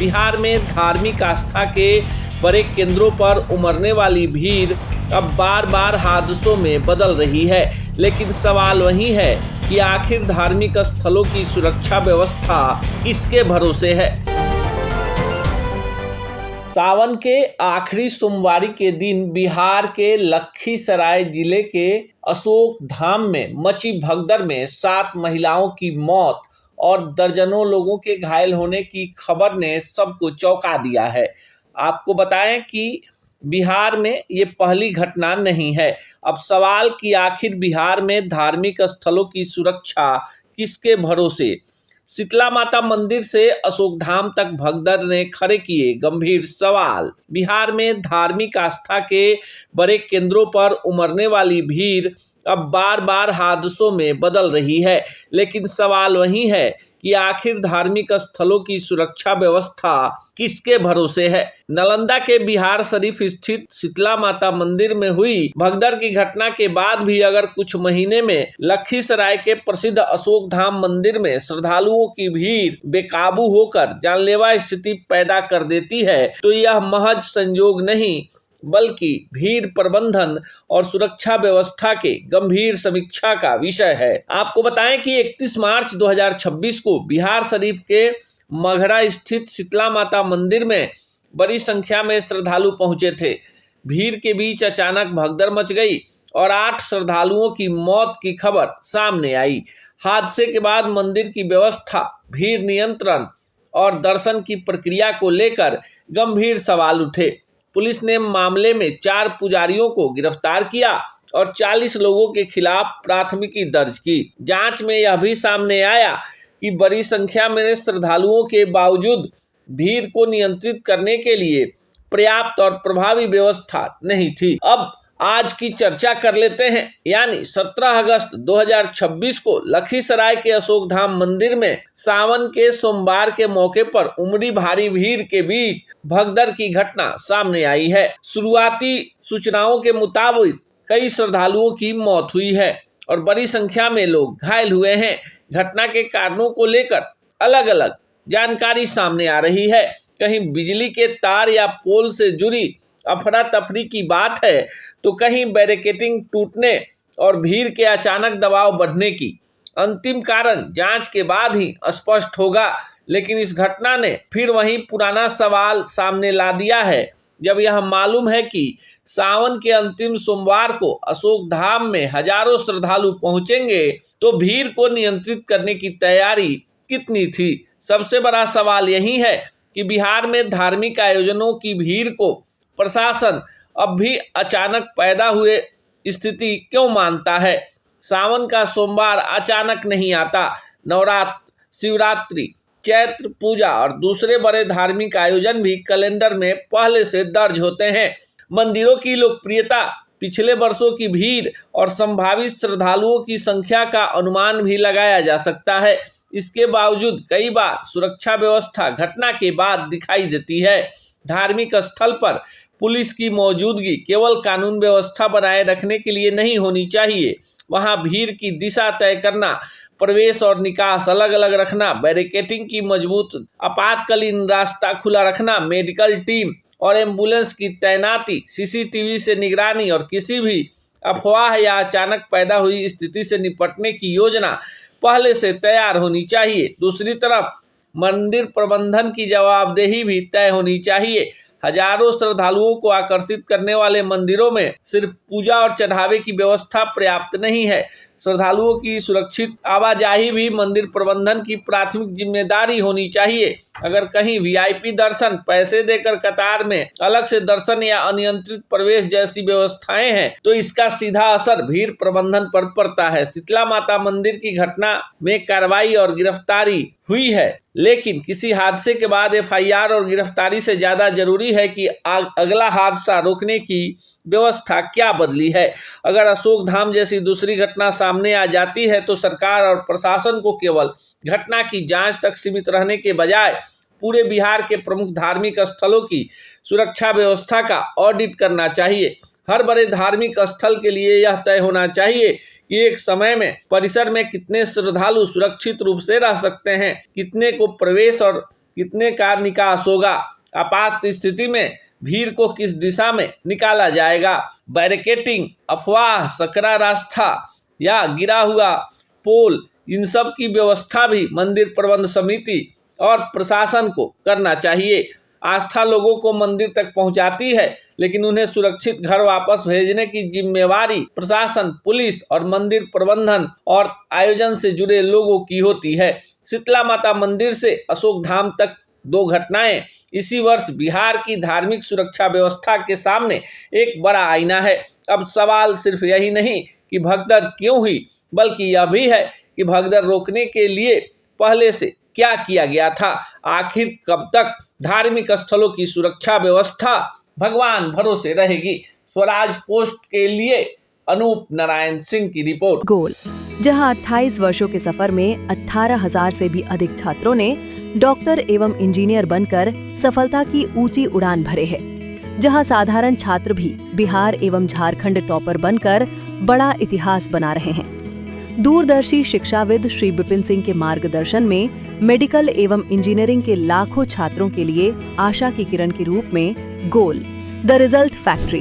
बिहार में धार्मिक आस्था के बड़े केंद्रों पर उमड़ने वाली भीड़ अब बार बार हादसों में बदल रही है, लेकिन सवाल वही है कि आखिर धार्मिक स्थलों की सुरक्षा व्यवस्था किसके भरोसे है। सावन के आखिरी सोमवार के दिन बिहार के लखीसराय जिले के अशोक धाम में मची भगदड़ में 7 महिलाओं की मौत और दर्जनों लोगों के घायल होने की खबर ने सबको चौंका दिया है। आपको बताएं कि बिहार में ये पहली घटना नहीं है। अब सवाल कि आखिर बिहार में धार्मिक स्थलों की सुरक्षा किसके भरोसे। शीतला माता मंदिर से अशोकधाम तक भगदड़ ने खड़े किए गंभीर सवाल। बिहार में धार्मिक आस्था के बड़े केंद्रों पर उमड़ने वाली भीड़ अब बार बार हादसों में बदल रही है, लेकिन सवाल वही है कि आखिर धार्मिक स्थलों की सुरक्षा व्यवस्था किसके भरोसे है। नालंदा के बिहार शरीफ स्थित शीतला माता मंदिर में हुई भगदड़ की घटना के बाद भी अगर कुछ महीने में लखीसराय के प्रसिद्ध अशोक धाम मंदिर में श्रद्धालुओं की भीड़ बेकाबू होकर जानलेवा स्थिति पैदा कर देती है, तो यह महज संयोग नहीं बल्कि भीड़ प्रबंधन और सुरक्षा व्यवस्था के गंभीर समीक्षा का विषय है। आपको बताएं कि 31 मार्च 2026 को बिहार शरीफ के मगहरा स्थित शीतला माता मंदिर में बड़ी संख्या में श्रद्धालु पहुंचे थे। भीड़ के बीच अचानक भगदड़ मच गई और 8 श्रद्धालुओं की मौत की खबर सामने आई। हादसे के बाद मंदिर की व्यवस्था, भीड़ नियंत्रण और दर्शन की प्रक्रिया को लेकर गंभीर सवाल उठे। पुलिस ने मामले में 4 पुजारियों को गिरफ्तार किया और 40 लोगों के खिलाफ प्राथमिकी दर्ज की। जांच में यह भी सामने आया कि बड़ी संख्या में श्रद्धालुओं के बावजूद भीड़ को नियंत्रित करने के लिए पर्याप्त और प्रभावी व्यवस्था नहीं थी। अब आज की चर्चा कर लेते हैं। यानी 17 अगस्त 2026 को लखीसराय के अशोक धाम मंदिर में सावन के सोमवार के मौके पर उमड़ी भारी भीड़ के बीच भगदड़ की घटना सामने आई है। शुरुआती सूचनाओं के मुताबिक कई श्रद्धालुओं की मौत हुई है और बड़ी संख्या में लोग घायल हुए हैं। घटना के कारणों को लेकर अलग अलग जानकारी सामने आ रही है। कहीं बिजली के तार या पोल से जुड़ी अफरा तफरी की बात है, तो कहीं बैरिकेडिंग टूटने और भीड़ के अचानक दबाव बढ़ने की। अंतिम कारण जांच के बाद ही स्पष्ट होगा, लेकिन इस घटना ने फिर वही पुराना सवाल सामने ला दिया है। जब यह मालूम है कि सावन के अंतिम सोमवार को अशोक धाम में हजारों श्रद्धालु पहुंचेंगे, तो भीड़ को नियंत्रित करने की तैयारी कितनी थी। सबसे बड़ा सवाल यही है कि बिहार में धार्मिक आयोजनों की भीड़ को प्रशासन अब भी अचानक पैदा हुए स्थिति क्यों मानता है। सावन का सोमवार अचानक नहीं आता। नवरात्र, शिवरात्रि, चैत्र पूजा और दूसरे बड़े धार्मिक आयोजन भी कैलेंडर में पहले से दर्ज होते हैं। मंदिरों की लोकप्रियता, पिछले वर्षों की भीड़ और संभावित श्रद्धालुओं की संख्या का अनुमान भी लगाया जा सकता है। इसके बावजूद कई बार सुरक्षा व्यवस्था घटना के बाद दिखाई देती है। धार्मिक स्थल पर पुलिस की मौजूदगी केवल कानून व्यवस्था बनाए रखने के लिए नहीं होनी चाहिए। वहां भीड़ की दिशा तय करना, प्रवेश और निकास अलग अलग रखना, बैरिकेडिंग की मजबूत, आपातकालीन रास्ता खुला रखना, मेडिकल टीम और एम्बुलेंस की तैनाती, सीसीटीवी से निगरानी और किसी भी अफवाह या अचानक पैदा हुई स्थिति से निपटने की योजना पहले से तैयार होनी चाहिए। दूसरी तरफ मंदिर प्रबंधन की जवाबदेही भी तय होनी चाहिए। हजारों श्रद्धालुओं को आकर्षित करने वाले मंदिरों में सिर्फ पूजा और चढ़ावे की व्यवस्था पर्याप्त नहीं है। श्रद्धालुओं की सुरक्षित आवाजाही भी मंदिर प्रबंधन की प्राथमिक जिम्मेदारी होनी चाहिए। अगर कहीं वीआईपी दर्शन, पैसे देकर कतार में अलग से दर्शन या अनियंत्रित प्रवेश जैसी व्यवस्थाएं हैं, तो इसका सीधा असर भीड़ प्रबंधन पर पड़ता है। शीतला माता मंदिर की घटना में कार्रवाई और गिरफ्तारी हुई है, लेकिन किसी हादसे के बाद एफआईआर और गिरफ्तारी से ज्यादा जरूरी है कि अगला हादसा रोकने की व्यवस्था क्या बदली है। अगर अशोक धाम जैसी दूसरी घटना सामने आ जाती है, तो सरकार और प्रशासन को केवल घटना की जांच तक सीमित रहने के बजाय पूरे बिहार के प्रमुख धार्मिक स्थलों की सुरक्षा व्यवस्था का ऑडिट करना चाहिए। हर बड़े धार्मिक स्थल के लिए यह तय होना चाहिए कि एक समय में परिसर में कितने श्रद्धालु सुरक्षित रूप से रह सकते हैं, कितने को प्रवेश और कितने का निकास होगा, आपात स्थिति में भीड़ को किस दिशा में निकाला जाएगा, बैरिकेटिंग, अफवाह, सकरा रास्ता या गिरा हुआ पोल, इन सब की व्यवस्था भी मंदिर प्रबंध समिति और प्रशासन को करना चाहिए। आस्था लोगों को मंदिर तक पहुंचाती है, लेकिन उन्हें सुरक्षित घर वापस भेजने की जिम्मेवारी प्रशासन, पुलिस और मंदिर प्रबंधन और आयोजन से जुड़े लोगों की होती है। शीतला माता मंदिर से अशोक धाम तक 2 घटनाएं इसी वर्ष बिहार की धार्मिक सुरक्षा व्यवस्था के सामने एक बड़ा आईना है। अब सवाल सिर्फ यही नहीं कि भगदड़ क्यों हुई, बल्कि यह भी है कि भगदड़ रोकने के लिए पहले से क्या किया गया था। आखिर कब तक धार्मिक स्थलों की सुरक्षा व्यवस्था भगवान भरोसे रहेगी। स्वराज पोस्ट के लिए अनूप नारायण सिंह की रिपोर्ट। गोल, जहां 28 वर्षों के सफर में 18,000 से भी अधिक छात्रों ने डॉक्टर एवं इंजीनियर बनकर सफलता की ऊंची उड़ान भरे है, जहां साधारण छात्र भी बिहार एवं झारखंड टॉपर बनकर बड़ा इतिहास बना रहे हैं। दूरदर्शी शिक्षाविद श्री विपिन सिंह के मार्गदर्शन में मेडिकल एवं इंजीनियरिंग के लाखों छात्रों के लिए आशा की किरण के रूप में गोल, द रिजल्ट फैक्ट्री